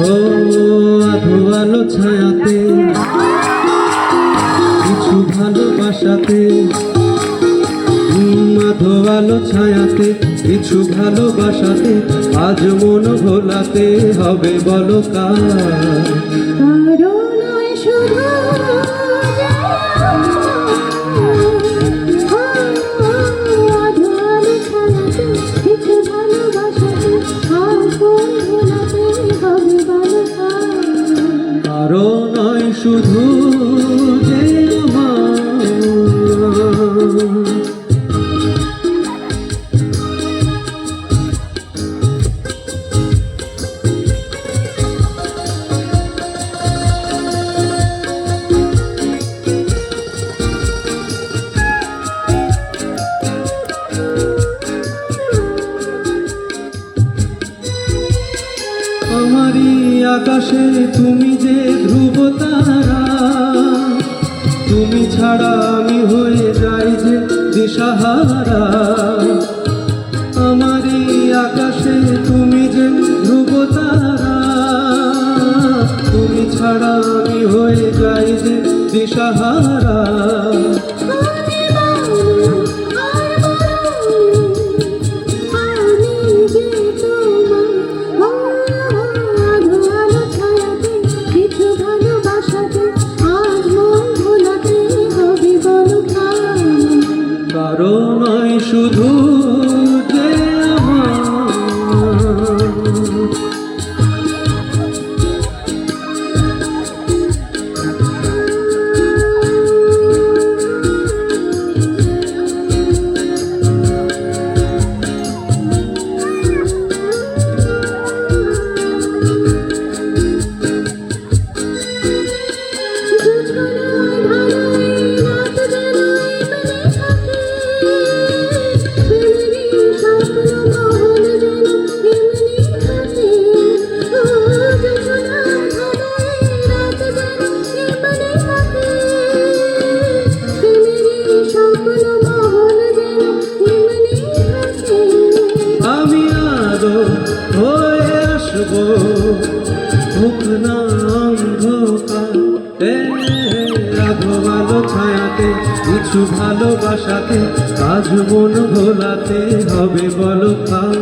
ও আধো আলো ছায়াতে কিছু ভালোবাসাতে, আধো আলো ছায়াতে কিছু ভালোবাসাতে, আজ মন ভোলাতে হবে বলো কার? কারো নয় শুধু যে আমারই আকাশে তুমি যে ধ্রুব তারা, তুমি ছাড়া আমি হয়ে যাই যে দিশাহারা। আমারই আকাশে তুমি যে ধ্রুব তারা, তুমি ছাড়া আমি হয়ে যাই যে দিশাহারা। কারো নয় শুধু যে হয়ে আসবো হোক না অন্ধকার। আধো আলো ছায়াতে কিছু ভালোবাসাতে, আজ মন ভোলাতে হবে বলো কার?